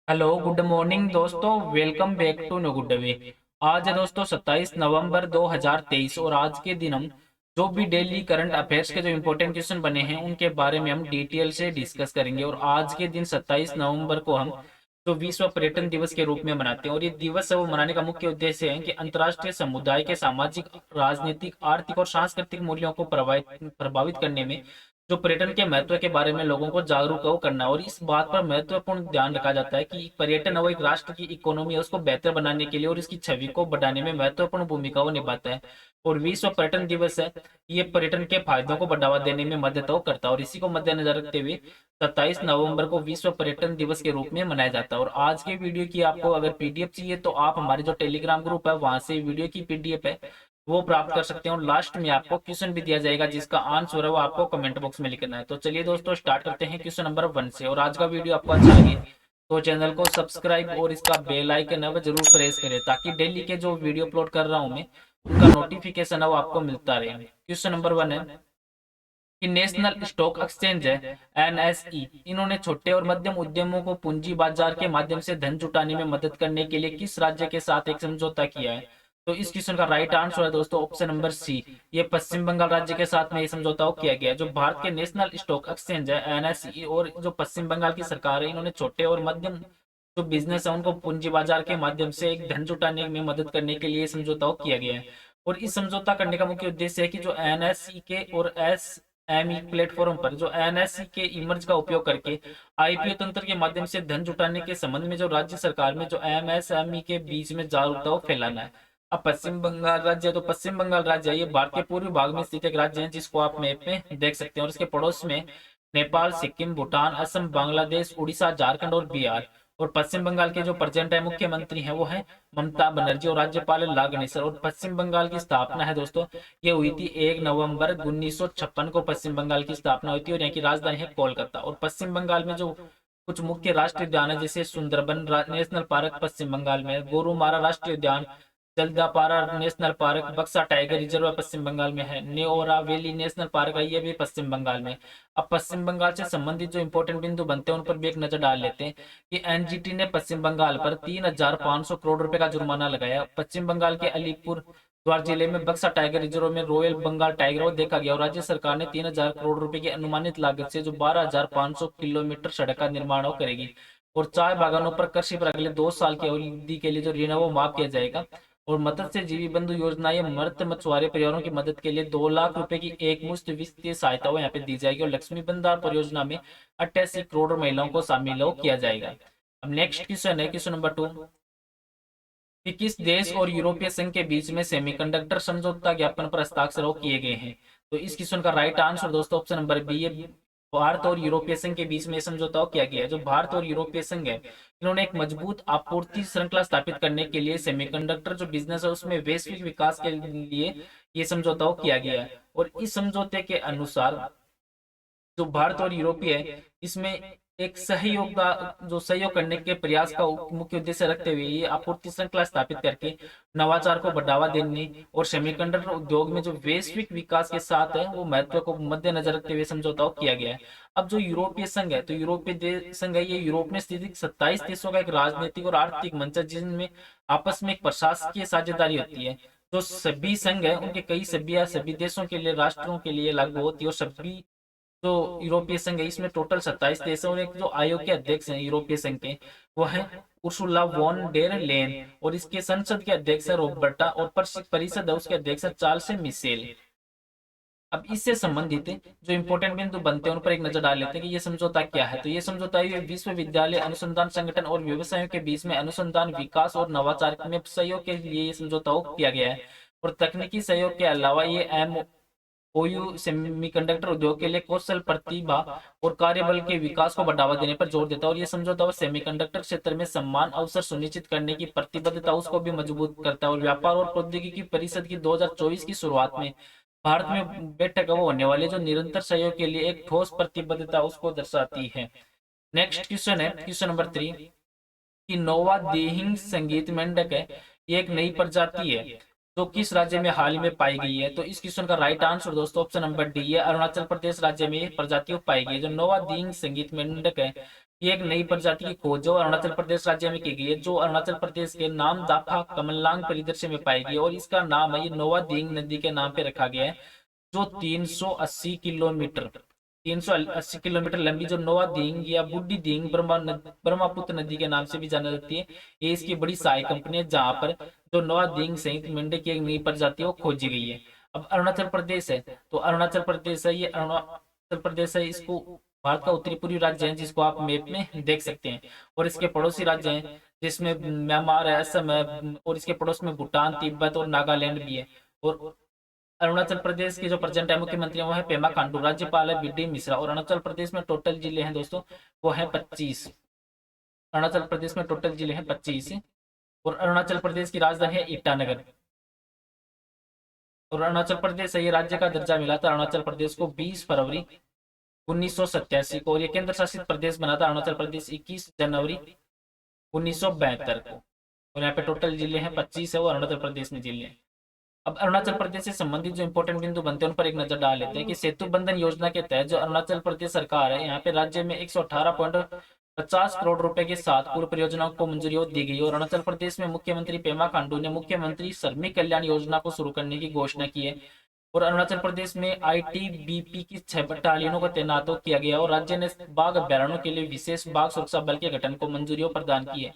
Hello good morning दोस्तों। Welcome back to no good way. आज है दोस्तों 27 नवंबर 2023 और आज के दिन हम जो भी डेली करंट अफेयर्स के जो इम्पोर्टेंट क्वेश्चन बने हैं उनके बारे में हम डिटेल से डिस्कस करेंगे। और आज के दिन 27 नवंबर को हम जो विश्व पर्यटन दिवस के रूप में मनाते हैं, और ये दिवस है वो मनाने का मुख्य उद्देश्य है कि अंतर्राष्ट्रीय समुदाय के सामाजिक, राजनीतिक, आर्थिक और सांस्कृतिक मूल्यों को प्रभावित करने में जो पर्यटन के महत्व के बारे में लोगों को जागरूक करना। और इस बात पर महत्वपूर्ण ध्यान रखा जाता है कि पर्यटन वो एक राष्ट्र की इकोनॉमी है उसको बेहतर बनाने के लिए और इसकी छवि को बढ़ाने में महत्वपूर्ण भूमिका वो निभाता है। और विश्व पर्यटन दिवस है ये पर्यटन के फायदों को बढ़ावा देने में मदद तो करता है। और इसी को मद्देनजर रखते हुए 27 नवंबर को विश्व पर्यटन दिवस के रूप में मनाया जाता है। और आज के वीडियो की आपको अगर पीडीएफ चाहिए तो आप हमारे जो टेलीग्राम ग्रुप है वहां से वीडियो की पीडीएफ है वो प्राप्त कर सकते हैं। और लास्ट में आपको क्वेश्चन भी दिया जाएगा जिसका आंसर है वो आपको कमेंट बॉक्स में लिखना है। तो चलिए दोस्तों स्टार्ट करते हैं क्वेश्चन नंबर 1 से। और आज का वीडियो आपको अच्छा लगे तो चैनल को सब्सक्राइब और इसका बेल आइकन है वो जरूर प्रेस करें ताकि डेली के जो वीडियो अपलोड कर रहा हूं मैं उनका नोटिफिकेशन है वो आपको मिलता रहे। क्वेश्चन नंबर 1 है कि नेशनल स्टॉक एक्सचेंज है एनएसई, इन्होंने छोटे और मध्यम उद्यमों को पूंजी बाजार के माध्यम से धन जुटाने में मदद करने के लिए किस राज्य के साथ एक समझौता किया है? तो इस क्वेश्चन का राइट आंसर है दोस्तों ऑप्शन नंबर सी, ये पश्चिम बंगाल राज्य के साथ में ये समझौता किया गया है। जो भारत के नेशनल स्टॉक एक्सचेंज है एनएसई और जो पश्चिम बंगाल की सरकार है इन्होंने छोटे और मध्यम जो बिजनेस है उनको पूंजी बाजार के माध्यम से एक धन जुटाने में मदद करने के लिए समझौता किया गया है। और इस समझौता करने का मुख्य उद्देश्य है कि जो एनएसई के और एस एमई प्लेटफॉर्म पर जो एनएसई के इमर्ज का उपयोग करके आईपीओ तंत्र के माध्यम से धन जुटाने के संबंध में जो राज्य सरकार में जो एमएसएमई के बीच में जागरूकता को फैलाना है। अब पश्चिम बंगाल राज्य है तो पश्चिम बंगाल राज्य है ये भारत के पूर्वी भाग में स्थित एक राज्य है जिसको आप मैप में देख सकते हैं। और इसके पड़ोस में नेपाल, सिक्किम, भूटान, असम, बांग्लादेश, उड़ीसा, झारखंड और बिहार। और पश्चिम बंगाल के जो प्रेजेंट है मुख्यमंत्री है वो है ममता बनर्जी और राज्यपाल है ला गणेशर। और पश्चिम बंगाल की स्थापना है दोस्तों ये हुई थी 1 नवंबर 1956 को पश्चिम बंगाल की स्थापना हुई थी और यहाँ की राजधानी है कोलकाता। और पश्चिम बंगाल में जो कुछ मुख्य राष्ट्रीय उद्यान है जैसे सुंदरबन नेशनल पार्क पश्चिम बंगाल में है, गोरुमारा राष्ट्रीय उद्यान, जलदापारा नेशनल पार्क, बक्सा टाइगर रिजर्व पश्चिम बंगाल में है, नेओरा वैली नेशनल पार्क है ये भी पश्चिम बंगाल में। अब पश्चिम बंगाल से संबंधित जो इंपॉर्टेंट बिंदु बनते हैं उन पर भी एक नजर डाल लेते हैं कि एनजीटी ने पश्चिम बंगाल पर 3,500 करोड़ रुपए का जुर्माना लगाया। पश्चिम बंगाल के अलीपुर द्वार जिले में बक्सा टाइगर रिजर्व में रॉयल बंगाल टाइगर को देखा गया और राज्य सरकार ने 3,000 करोड़ रुपए की अनुमानित लागत से जो 12,500 किलोमीटर सड़क का निर्माण करेगी। और चाय बागानों पर कृषि पर अगले 2 साल की अवधि के लिए जो ऋण है वो माफ किया जाएगा। और मत्स्य जीवी बंधु योजना या मृत मछुआरे परिवारों की मदद के लिए 2 लाख रुपए की एक मुश्त वित्तीय सहायता यहाँ पे दी जाएगी। और लक्ष्मी भंडार परियोजना में 88 करोड़ महिलाओं को शामिल किया जाएगा। अब नेक्स्ट क्वेश्चन है क्वेश्चन नंबर 2 कि किस देश और यूरोपीय संघ के बीच में सेमीकंडक्टर समझौता ज्ञापन पर हस्ताक्षर किए गए हैं? तो इस क्वेश्चन का राइट आंसर दोस्तों ऑप्शन नंबर बी है, भारत और यूरोपीय संघ के बीच में समझौता किया गया है। जो भारत और यूरोपीय संघ है इन्होंने एक मजबूत आपूर्ति श्रृंखला स्थापित करने के लिए सेमीकंडक्टर जो बिजनेस है उसमें वैश्विक विकास के लिए ये समझौता किया गया है। और इस समझौते के अनुसार जो भारत और यूरोपीय है इसमें एक जो सहयोग करने के प्रयास का मुख्य उद्देश्य रखते हुए ये आपूर्ति श्रृंखला स्थापित करके नवाचार को बढ़ावा देने और सेमीकंडक्टर उद्योग में जो वैश्विक विकास के साथ है वो महत्व को मद्देनजर रखते हुए समझौता किया गया है। अब जो यूरोपीय संघ है तो यूरोपीय संघ है ये यूरोप में स्थित 27 देशों का एक राजनीतिक और आर्थिक मंच है जिनमें आपस में एक प्रशासकीय साझेदारी होती है। जो सभी संघ है उनके कई सभी देशों के लिए राष्ट्रों के लिए लागू होती है। और सभी जो यूरोपीय संघ है इसमें टोटल 27 देश है और एक जो आयोग के अध्यक्ष हैं यूरोपीय संघ के वो है उर्सुला वॉन डेर लेन। और इसके संसद के अध्यक्ष है रॉबर्टा और परिषद है उसके अध्यक्ष है चार्ल्स मिशेल। अब इससे संबंधित जो इंपॉर्टेंट बिंदु बनते हैं उन पर एक नजर डाल लेते हैं कि ये समझौता क्या है। तो ये समझौता विश्वविद्यालय अनुसंधान संगठन और व्यवसायों के बीच में अनुसंधान, विकास और नवाचार में सहयोग के लिए ये समझौता किया गया है। और तकनीकी सहयोग के अलावा ये ओयू सेमीकंडक्टर उद्योग के लिए कौशल, प्रतिभा और कार्यबल के विकास को बढ़ावा देने पर जोर देता है। और ये समझौता सेमीकंडक्टर क्षेत्र में समान अवसर सुनिश्चित करने की प्रतिबद्धता उसको भी मजबूत करता है। और व्यापार और प्रौद्योगिकी परिषद की 2024 की शुरुआत में भारत में बैठक होने वाले जो निरंतर सहयोग के लिए एक ठोस प्रतिबद्धता उसको दर्शाती है। नेक्स्ट क्वेश्चन है क्वेश्चन नंबर 3 कि नोवा देहिंग संगीत मेंढक है ये एक नई प्रजाति है जो किस राज्य में हाल ही में पाई गई है? तो इस क्वेश्चन का राइट आंसर दोस्तों ऑप्शन नंबर डी है, अरुणाचल प्रदेश राज्य में ये प्रजाति पाई गई है। जो नोवा दींग संगीत मेंढक है ये एक नई प्रजाति की खोज जो अरुणाचल प्रदेश राज्य में की गई है, जो अरुणाचल प्रदेश के नाम दाफा कमलांग परिदृश्य में पाई गई है, और इसका नाम है ये नोवा दींग नदी के नाम पे रखा गया है, जो 380 किलोमीटर लंबी जो नोवा दींग या बुड्डी दींग ब्रह्मपुत्र नदी के नाम से भी जाना जाती है, ये इसकी बड़ी सहायक कंपनी है, जहाँ पर जो नोवा दींग सहित मेंढक की एक नई प्रजाति है वो खोजी गई है। अब अरुणाचल प्रदेश है, तो अरुणाचल प्रदेश है, ये अरुणाचल प्रदेश है, इसको भारत का उत्तरी पूर्वी राज्य है, जिसको आप मैप में देख सकते हैं, और इसके पड़ोसी राज्य हैं जिसमें म्यांमार है, असम है, और इसके पड़ोस में भूटान, तिब्बत और नागालैंड भी है। और अरुणाचल प्रदेश के जो प्रेजेंट है मुख्यमंत्री वो है पेमा खांडू, राज्यपाल है बीडी मिश्रा, और अरुणाचल प्रदेश में टोटल जिले हैं दोस्तों वो है 25। अरुणाचल प्रदेश में टोटल जिले हैं 25, और अरुणाचल प्रदेश की राजधानी है ईटानगर। और अरुणाचल प्रदेश से ये राज्य का दर्जा मिला था अरुणाचल प्रदेश को 20 फरवरी 1987 को, और ये केंद्र शासित प्रदेश बना था अरुणाचल प्रदेश 21 जनवरी 1972 को। और यहाँ पे टोटल जिले हैं 25 है, वो अरुणाचल प्रदेश में जिले हैं। अब अरुणाचल प्रदेश से संबंधित जो इंपॉर्टेंट बिंदु बनते हैं उन पर एक नजर डाल लेते हैं कि सेतु बंधन योजना के तहत जो अरुणाचल प्रदेश सरकार है, यहाँ पे राज्य में 118.50 करोड़ रुपए के साथ पूर्व परियोजनाओं को मंजूरी दी गई, और अरुणाचल प्रदेश में मुख्यमंत्री पेमा खांडू ने मुख्यमंत्री श्रमिक कल्याण योजना को शुरू करने की घोषणा की है। और अरुणाचल प्रदेश में आईटीबीपी की 6 बटालियनों को तैनात किया गया, और राज्य ने बाघ अभ्यारण्यों के लिए विशेष बाघ सुरक्षा बल के गठन को मंजूरी प्रदान की है।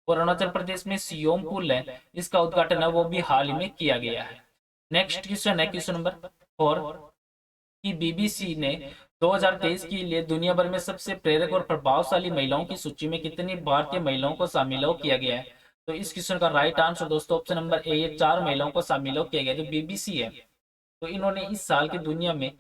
और अरुणाचल प्रदेश में सियोम पुल है, इसका उद्घाटन है वो भी हाल ही में किया गया है। नेक्स्ट क्वेश्चन है क्वेश्चन नंबर 4 कि बीबीसी ने 2023 के लिए दुनिया भर में सबसे प्रेरक और प्रभावशाली महिलाओं की सूची में कितनी भारतीय महिलाओं को शामिल किया गया है। तो इस क्वेश्चन का राइट आंसर दोस्तों ऑप्शन नंबर ए, ये 4 महिलाओं को शामिल किया गया। जो बीबीसी है तो इन्होंने इस साल की दुनिया में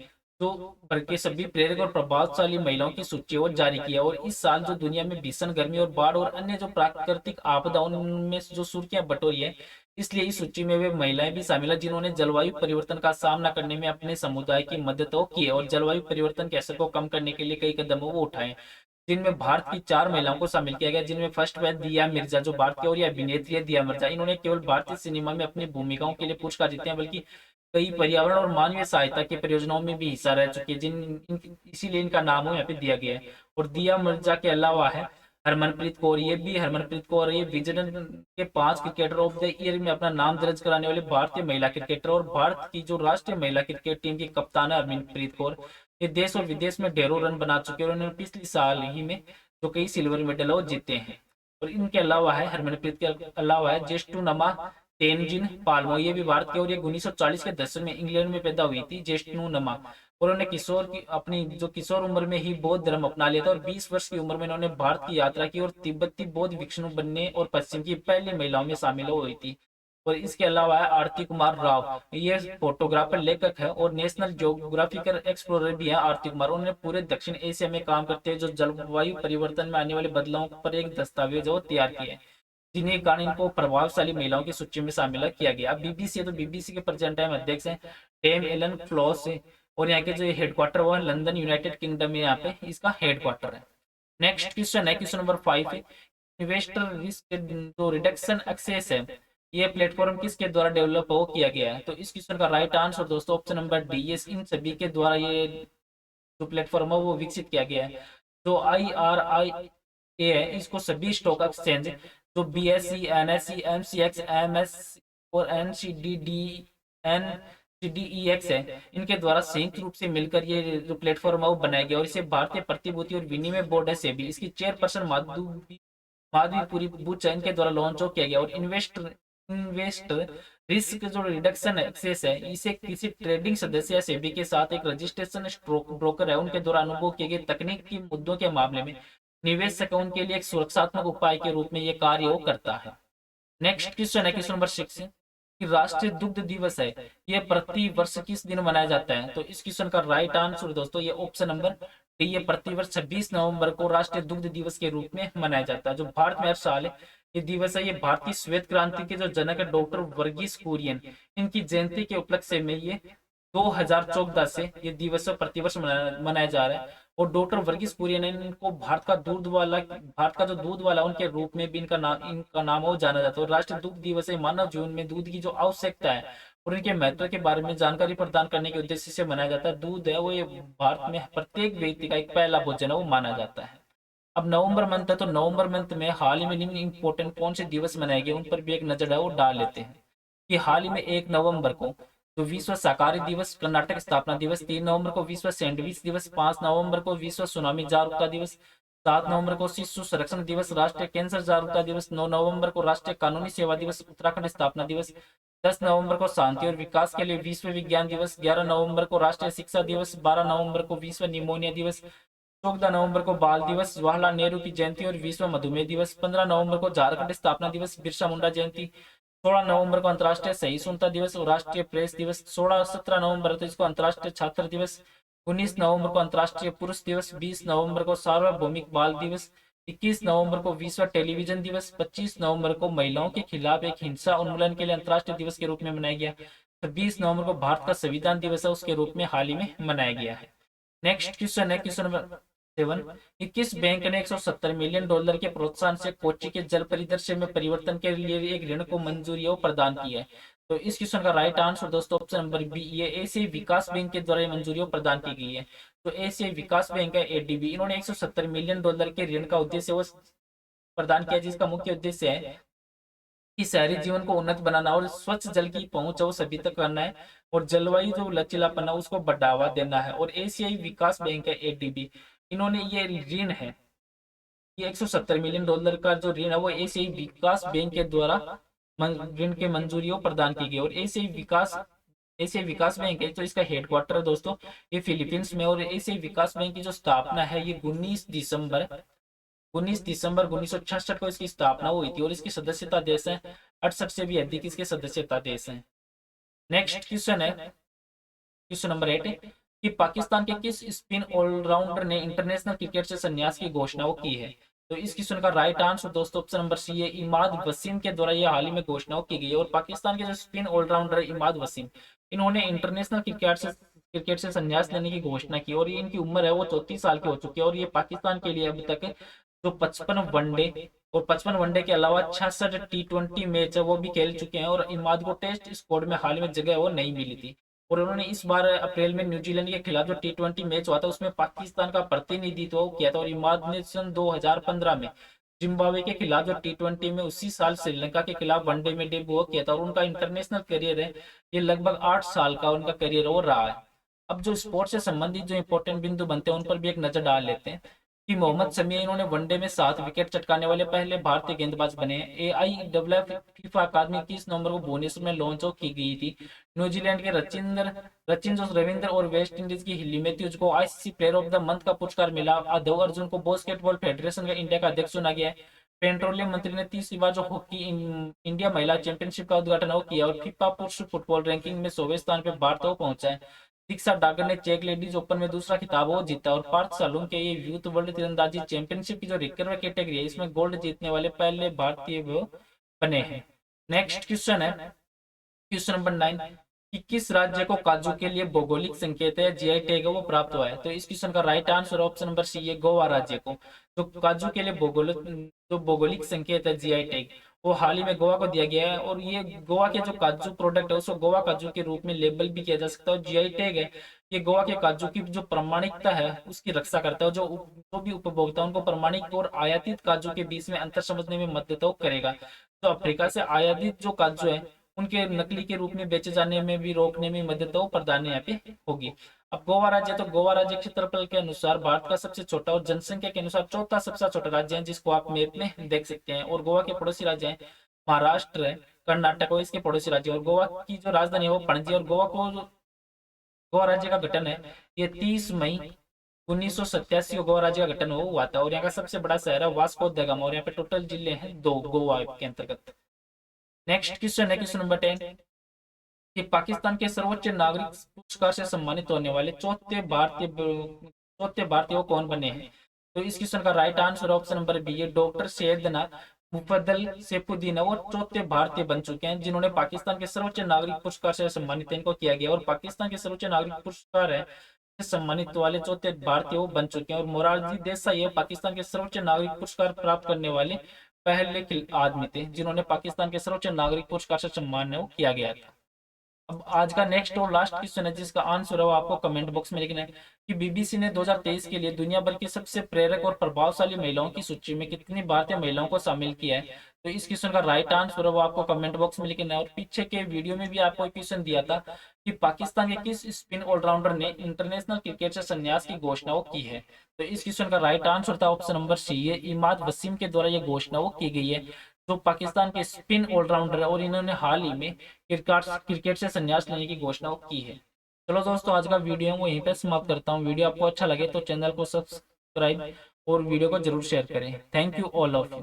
जो भर के सभी प्रेरक और प्रभावशाली महिलाओं की सूची और जारी किया, और इस साल जो दुनिया में भीषण गर्मी और बाढ़ और अन्य जो प्राकृतिक आपदाओं में जो सुर्खियां बटोरी है, इसलिए इस सूची में वे महिलाएं भी शामिल है जिन्होंने जलवायु परिवर्तन का सामना करने में अपने समुदाय की मदद की है, और जलवायु परिवर्तन के असर को कम करने के लिए कई कदम वो उठाए, जिनमें भारत की 4 महिलाओं को शामिल किया गया, जिनमें फर्स्ट है दिया मिर्जा, जो भारत की और ये अभिनेत्री है दिया मिर्जा। इन्होंने केवल भारतीय सिनेमा में अपनी भूमिकाओं के लिए पुरस्कार जीते हैं, बल्कि कई पर्यावरण और मानवीय सहायता की परियोजनाओं में भी हिस्सा रह चुकी है, इसीलिए इनका नाम यहाँ पे दिया गया है। और दिया मिर्जा के अलावा है हरमनप्रीत कौर, ये भी हरमनप्रीत कौर ये विजडन के 5 क्रिकेटर ऑफ द ईयर में अपना नाम दर्ज कराने वाले भारतीय महिला क्रिकेटर, और भारत की जो राष्ट्रीय महिला क्रिकेट टीम की कप्तान है हरमनप्रीत कौर। ये देश और विदेश में ढेरों रन बना चुके हैं, और उन्होंने पिछले साल ही में जो कई सिल्वर मेडल वो जीते हैं। और इनके अलावा है हरमनप्रीत के अलावा है जेस्टू नमा तेनजिन पालमो, ये भी भारत के, और ये 1940 के दशक में इंग्लैंड में पैदा हुई थी जेस्टू नमा, और उन्होंने किशोर की अपनी जो किशोर उम्र में ही बौद्ध धर्म अपना लिया था, और 20 वर्ष की उम्र में इन्होंने भारत की यात्रा की और तिब्बती बौद्ध भिक्षु बनने और पश्चिम की पहली महिलाओं में शामिल हुई थी। और इसके अलावा है आरती कुमार राव, ये फोटोग्राफर लेखक है और नेशनल ज्योग्राफिकल एक्सप्लोरर भी है आरती कुमार। उन्होंने पूरे दक्षिण एशिया में काम करते हैं जो जलवायु परिवर्तन में आने वाले बदलावों पर एक दस्तावेज तैयार किया है, जिन्हें कारण इनको प्रभावशाली महिलाओं की सूची में शामिल किया गया। अब बीबीसी है तो बीबीसी के प्रेजेंट टाइम अध्यक्ष हैं टेम एलन फ्लॉस, और यहाँ के जो हेडक्वार्टर वो है लंदन यूनाइटेड किंगडम में, यहाँ पे इसका हेडक्वार्टर है। नेक्स्ट क्वेश्चन है क्वेश्चन नंबर 5 है इन्वेस्टर रिस्क जो रिडक्शन एक्सेस है, ये प्लेटफॉर्म किसके द्वारा डेवलप हो किया गया है। तो इस क्वेश्चन का राइट आंसर दोस्तों ऑप्शन नंबर डी, ये इन सभी के द्वारा ये जो प्लेटफॉर्म है वो विकसित किया गया है। जो IRIA है इसको सभी स्टॉक एक्सचेंज जो BSE, NSE, MCX, MS और NCDEX है, इनके द्वारा संयुक्त रूप से मिलकर ये जो प्लेटफॉर्म है वो बनाया गया, और इसे भारतीय प्रतिभूति और विनिमय बोर्ड है सेबी, इसकी चेयरपर्सन माधवीपुरी बुच्चा इनके द्वारा लॉन्च किया गया। और इन्वेस्ट रिस्क जो रिडक्शन एक्सेस है, इसे किसी ट्रेडिंग सदस्य या सेबी के साथ एक रजिस्ट्रेशन ब्रोकर है उनके द्वारा अनुभव किए गए तकनीकी मुद्दों के मामले में निवेशकों के लिए एक सुरक्षात्मक उपाय के रूप में यह कार्य करता है। नेक्स्ट क्वेश्चन है क्वेश्चन नंबर 6 कि राष्ट्रीय दुग्ध दिवस है ये प्रति वर्ष किस दिन मनाया जाता है। तो इस क्वेश्चन का राइट आंसर दोस्तों ये ऑप्शन नंबर डी, ये प्रति वर्ष 26 नवंबर को राष्ट्रीय दुग्ध दिवस के रूप में मनाया जाता है। जो भारत में हर साल ये दिवस है, ये भारतीय श्वेत क्रांति के जो जनक है डॉक्टर वर्गीस कुरियन, इनकी जयंती के उपलक्ष्य में ये 2014 से ये दिवस प्रतिवर्ष मनाया जा रहा है। और डॉक्टर वर्गीस कुरियन इनको भारत का जो दूध वाला उनके रूप में भी इनका नाम हो जाना जाता है। राष्ट्रीय दुग्ध दिवस है मानव जीवन में दूध की जो आवश्यकता है और इनके महत्व के बारे में जानकारी प्रदान करने के उद्देश्य से मनाया जाता है। दूध है वो ये भारत में प्रत्येक व्यक्ति का एक पहला भोजन है वो माना जाता है। अब नवंबर मंथ है तो नवंबर मंथ में हाल ही में इम्पोर्टेंट कौन से दिवस मनाए गए उन पर भी एक नजर है वो डाल लेते हैं। कि हाल ही में 1 नवंबर को तो विश्व शाकाहारी दिवस, कर्नाटक स्थापना दिवस, 3 नवंबर को विश्व सैंडविच दिवस, 5 नवंबर को विश्व सुनामी जागरूकता दिवस, 7 नवंबर को शिशु संरक्षण दिवस, राष्ट्रीय कैंसर जागरूकता दिवस, 9 नवंबर को राष्ट्रीय कानूनी सेवा दिवस, उत्तराखंड स्थापना दिवस, 10 नवंबर को शांति और विकास के लिए विश्व विज्ञान दिवस, 11 नवंबर को राष्ट्रीय शिक्षा दिवस, 12 नवंबर को विश्व निमोनिया दिवस, 14 नवंबर को बाल दिवस, जवाहरलाल नेहरू की जयंती और विश्व मधुमेह दिवस, 15 नवंबर को झारखंड स्थापना दिवस, बिरसा मुंडा जयंती, 16 नवंबर को अंतर्राष्ट्रीय सहिष्णुता दिवस और राष्ट्रीय प्रेस दिवस, 17 नवंबर तो इसको अंतर्राष्ट्रीय छात्र दिवस, 19 नवंबर को अंतर्राष्ट्रीय पुरुष दिवस, 20 नवंबर को सार्वभौमिक बाल दिवस, 21 नवंबर को विश्व टेलीविजन दिवस, 25 नवंबर को महिलाओं के खिलाफ एक हिंसा उन्मूलन के लिए अंतर्राष्ट्रीय दिवस के रूप में मनाया गया, 26 नवंबर को भारत का संविधान दिवस है उसके रूप में हाल ही में मनाया गया है। नेक्स्ट क्वेश्चन है क्वेश्चन नंबर 7। किस बैंक ने $170 मिलियन के प्रोत्साहन से कोच्चि के जल परिदृश्य में परिवर्तन के लिए एक ऋण को मंजूरी प्रदान की है? तो इस क्वेश्चन का राइट आंसर दोस्तों ऑप्शन नंबर बी, ये एशियाई विकास बैंक के द्वारा मंजूरी प्रदान की गई है। तो एशियाई विकास बैंक है एडीबी, इन्होंने $170 मिलियन के ऋण का उद्देश्य वो प्रदान किया जिसका मुख्य उद्देश्य है कि शहरी जीवन को उन्नत बनाना और स्वच्छ जल की पहुंच वो सभी तक करना है और जलवायु जो लचीलापन है उसको बढ़ावा देना है। और एशियाई विकास बैंक है एडीबी, इन्होंने ये ऋण है, ये $170 मिलियन का जो ऋण है वो एशियाई विकास बैंक के द्वारा ऋण के मंजूरी प्रदान की गई। और एशियाई विकास बैंक है तो इसका हेडक्वार्टर है दोस्तों ये फिलीपींस में। और एशियाई विकास बैंक की जो स्थापना है ये 19 दिसंबर 1966 को इसकी स्थापना हुई थी और इसकी सदस्यता देश है 68 से भी अधिक इसके सदस्यता देश हैं। नेक्स्ट क्वेश्चन है क्वेश्चन नंबर 8 कि पाकिस्तान के किस स्पिन ऑलराउंडर ने इंटरनेशनल क्रिकेट से संन्यास की घोषणा वो की है? तो इस क्वेश्चन का राइट आंसर दोस्तों ऑप्शन नंबर सी है, इमाद वसीम के द्वारा यह हाल ही में घोषणा की गई है। और पाकिस्तान के जो स्पिन ऑलराउंडर इमाद वसीम, इन्होंने इंटरनेशनल क्रिकेट से संन्यास लेने की घोषणा की और ये इनकी उम्र है वो 34 साल की हो चुकी है। और ये पाकिस्तान के लिए अब तक जो 55 वनडे और 55 वनडे के अलावा 66 T20 मैच है वो भी खेल चुके हैं। और इमाद को टेस्ट स्क्वाड में हाल में जगह वो नहीं मिली थी और उन्होंने इस बार अप्रैल में न्यूजीलैंड के खिलाफ जो T20 मैच हुआ था उसमें पाकिस्तान का प्रतिनिधित्व किया था। और इमाद ने सन 2015 में जिम्बाब्वे के खिलाफ जो T20 में उसी साल श्रीलंका के खिलाफ वनडे में डेब्यू किया था। और उनका इंटरनेशनल करियर है ये लगभग 8 साल का उनका करियर वो रहा है। अब जो स्पोर्ट्स से संबंधित जो इंपॉर्टेंट बिंदु बनते हैं उन पर भी एक नजर डाल लेते हैं कि मोहम्मद शमी इन्होंने वनडे में 7 विकेट चटकाने वाले पहले भारतीय गेंदबाज बने हैं। AIFF फीफा अकादमी 30 नवंबर को भुवनेश्वर में लॉन्च की गई थी। न्यूजीलैंड के रचिंद्र रविंद्र और वेस्ट इंडीज की हिली मैथ्यूज को ICC player of the month का पुरस्कार मिला। अधव अर्जुन को बास्केटबॉल फेडरेशन का इंडिया का अध्यक्ष चुना गया है। पेट्रोलियम मंत्री ने तीसरी बार जो हॉकी इंडिया महिला चैंपियनशिप का उद्घाटन किया। और फीफा पुरुष फुटबॉल रैंकिंग में 100वें स्थान पर भारत पहुंचा है। दीक्षा डागर ने चेक लेडीज ओपन में दूसरा खिताब वो जीता। और पार्थ सालुंग के ये यूथ वर्ल्ड तीरंदाजी चैंपियनशिप की जो रिकर्व कैटेगरी है इसमें गोल्ड जीतने वाले पहले भारतीय वो बने हैं। नेक्स्ट क्वेश्चन है क्वेश्चन नंबर 9 कि किस राज्य को काजू के लिए भौगोलिक संकेत है GI टैग वो प्राप्त हुआ है? तो इस क्वेश्चन का right answer option number C है, गोवा राज्य को। तो काजू के लिए भौगोलिक संकेत है GI टैग वो हाल ही में गोवा को दिया गया है। और ये गोवा के जो काजू प्रोडक्ट है उसको गोवा काजू के रूप में लेबल भी किया जा सकता है। GI टैग है ये गोवा के काजू की जो प्रामाणिकता है उसकी रक्षा करता है। जो भी उपभोक्ता उनको प्रामाणिक और आयातित काजू के बीच में अंतर समझने में मदद करेगा। तो अफ्रीका से आयातित जो काजू है उनके नकली के रूप में बेचे जाने में भी रोकने में मदद प्रदान यहाँ पे होगी। अब गोवा राज्य, तो गोवा राज्य क्षेत्रफल के अनुसार भारत का सबसे छोटा और जनसंख्या के अनुसार चौथा सबसे छोटा राज्य है जिसको आप मैप में देख सकते हैं। और गोवा के पड़ोसी राज्य हैं महाराष्ट्र है, कर्नाटक और इसके पड़ोसी राज्य। और गोवा की जो राजधानी है वो पणजी। और गोवा राज्य का गठन है ये 30 मई 1987 को गोवा राज्य का गठन हुआ था। और यहाँ का सबसे बड़ा शहर है वास्को द गामा। और यहाँ पे टोटल जिले हैं 2 गोवा के अंतर्गत। नेक्स्ट क्वेश्चन है क्वेश्चन नंबर 10 कि पाकिस्तान के सर्वोच्च नागरिक पुरस्कार से सम्मानित होने वाले चौथे भारतीय कौन बने हैं? तो इस क्वेश्चन का right answer option number B है, डॉक्टर सैयदना मुफद्दल सैफुद्दीन वो चौथे भारतीय बन चुके हैं जिन्होंने पाकिस्तान के सर्वोच्च नागरिक पुरस्कार से सम्मानित इनको किया गया। और पाकिस्तान के सर्वोच्च नागरिक पुरस्कार है सम्मानित वाले चौथे भारतीय वो बन चुके हैं। और मोरारजी देसाई है पाकिस्तान के सर्वोच्च नागरिक पुरस्कार प्राप्त करने वाले पहले आदमी थे जिन्होंने पाकिस्तान के सर्वोच्च नागरिक पुरस्कार से सम्मान किया गया था। अब आज का नेक्स्ट और लास्ट क्वेश्चन है जिसका आंसर है वो आपको कमेंट बॉक्स में लिखना है कि बीबीसी ने 2023 के लिए दुनिया भर की सबसे प्रेरक और प्रभावशाली महिलाओं की सूची में कितनी भारतीय महिलाओं को शामिल किया है। तो इस क्वेश्चन का राइट आंसर है वो आपको कमेंट बॉक्स में लिखना है। और पीछे के वीडियो में भी आपको एक क्वेश्चन दिया था कि पाकिस्तान के किस स्पिन ऑलराउंडर ने इंटरनेशनल क्रिकेट से संन्यास की घोषणा वो की है। तो इस क्वेश्चन का राइट आंसर था ऑप्शन नंबर सी है, इमाद वसीम के द्वारा ये घोषणा वो की गई है, जो पाकिस्तान के स्पिन ऑलराउंडर है और इन्होंने हाल ही में क्रिकेट से संन्यास लेने की घोषणा की है। चलो दोस्तों, आज का वीडियो मैं यहीं पे समाप्त करता हूँ। वीडियो आपको अच्छा लगे तो चैनल को सब्सक्राइब और वीडियो को जरूर शेयर करें। Thank you all of you.